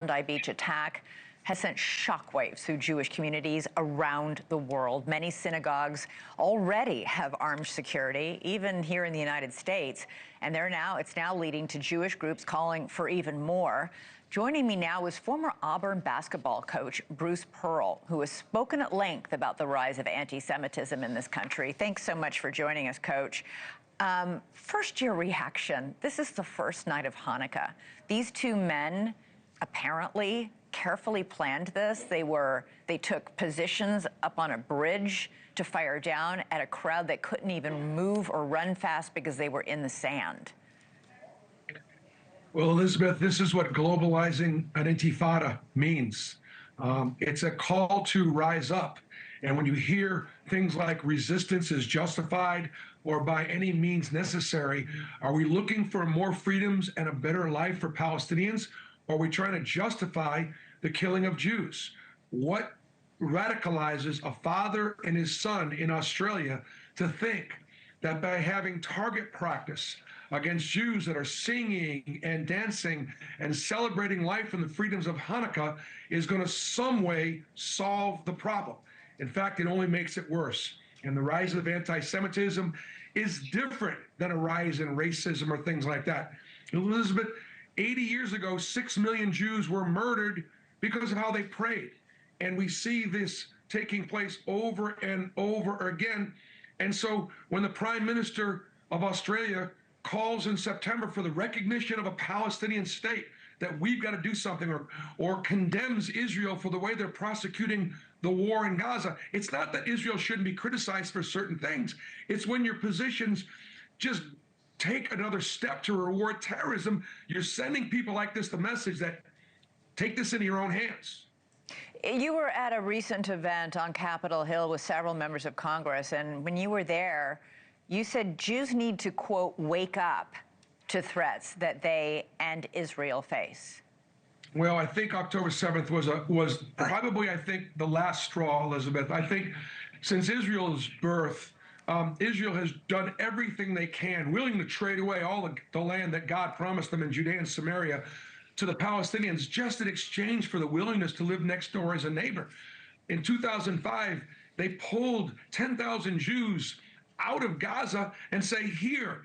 Beach attack has sent shockwaves through Jewish communities around the world. Many synagogues already have armed security, even here in the United States, and it's now leading to Jewish groups calling for even more. Joining me now is former Auburn basketball coach Bruce Pearl, who has spoken at length about the rise of anti-Semitism in this country. Thanks so much for joining us, Coach. First, your reaction. This is the first night of Hanukkah. These two men apparently carefully planned this. They took positions up on a bridge to fire down at a crowd that couldn't even move or run fast because they were in the sand. Well, Elizabeth, this is what globalizing an intifada means. It's a call to rise up. And when you hear things like resistance is justified or by any means necessary, are we looking for more freedoms and a better life for Palestinians? Or are we trying to justify the killing of Jews? What radicalizes a father and his son in Australia to think that by having target practice against Jews that are singing and dancing and celebrating life and the freedoms of Hanukkah is going to some way solve the problem? In fact, it only makes it worse. And the rise of anti-Semitism is different than a rise in racism or things like that. Elizabeth, 80 years ago, 6 million Jews were murdered because of how they prayed. And we see this taking place over and over again. And so when the Prime Minister of Australia calls in September for the recognition of a Palestinian state, that we've got to do something, or condemns Israel for the way they're prosecuting the war in Gaza, it's not that Israel shouldn't be criticized for certain things. It's when your positions just take another step to reward terrorism, you're sending people like this the message that take this into your own hands. You were at a recent event on Capitol Hill with several members of Congress, and when you were there, you said Jews need to, quote, wake up to threats that they and Israel face. Well, I think October 7th was probably, I think, the last straw, Elizabeth. I think since Israel's birth, Israel has done everything they can, willing to trade away all the land that God promised them in Judea and Samaria to the Palestinians, just in exchange for the willingness to live next door as a neighbor. In 2005, they pulled 10,000 Jews out of Gaza and say, here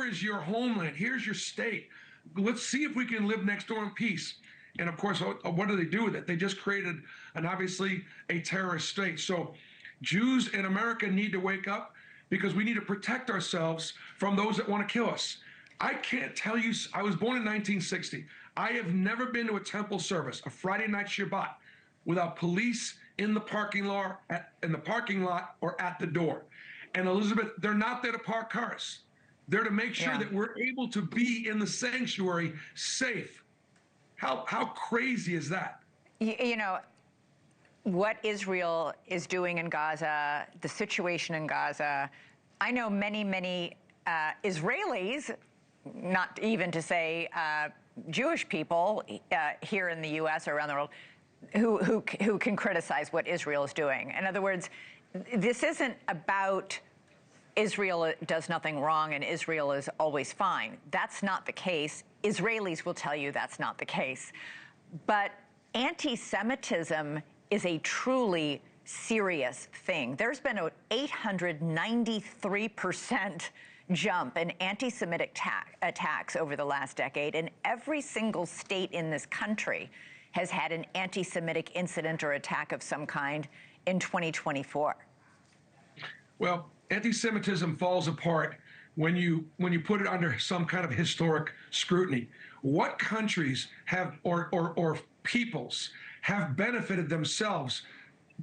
is your homeland, here's your state. Let's see if we can live next door in peace. And of course, what do they do with it? They just created obviously a terrorist state. So Jews in America need to wake up, because we need to protect ourselves from those that want to kill us. I can't tell you, I was born in 1960. I have never been to a temple service, a Friday night Shabbat, without police in the parking lot, or at the door. And Elizabeth, they're not there to park cars. They're to make sure that we're able to be in the sanctuary safe. How crazy is that? You know, what Israel is doing in Gaza, the situation in Gaza, I know many Israelis, not even to say Jewish people here in the U.S. or around the world, who can criticize what Israel is doing. In other words, this isn't about Israel does nothing wrong and Israel is always fine. That's not the case. Israelis will tell you that's not the case. But anti-Semitism is a truly serious thing. There's been an 893% jump in anti-Semitic attacks over the last decade, and every single state in this country has had an anti-Semitic incident or attack of some kind in 2024. Well, anti-Semitism falls apart when you put it under some kind of historic scrutiny. What countries have or peoples have benefited themselves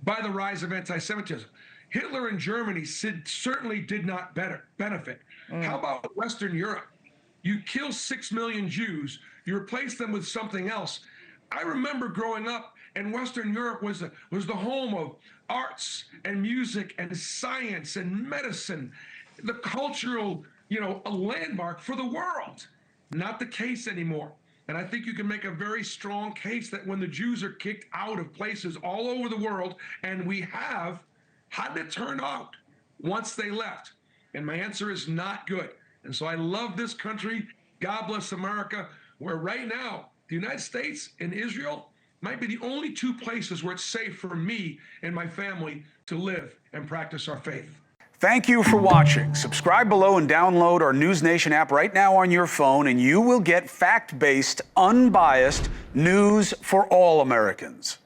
by the rise of anti-Semitism? Hitler in Germany certainly did not benefit. How about Western Europe? You kill 6 million Jews, you replace them with something else. I remember growing up, and Western Europe was the home of arts and music and science and medicine, the cultural, a landmark for the world. Not the case anymore. And I think you can make a very strong case that when the Jews are kicked out of places all over the world, and we have, how did it turn out once they left? And my answer is not good. And so I love this country. God bless America, where right now the United States and Israel might be the only two places where it's safe for me and my family to live and practice our faith. Thank you for watching. Subscribe below and download our NewsNation app right now on your phone, and you will get fact-based, unbiased news for all Americans.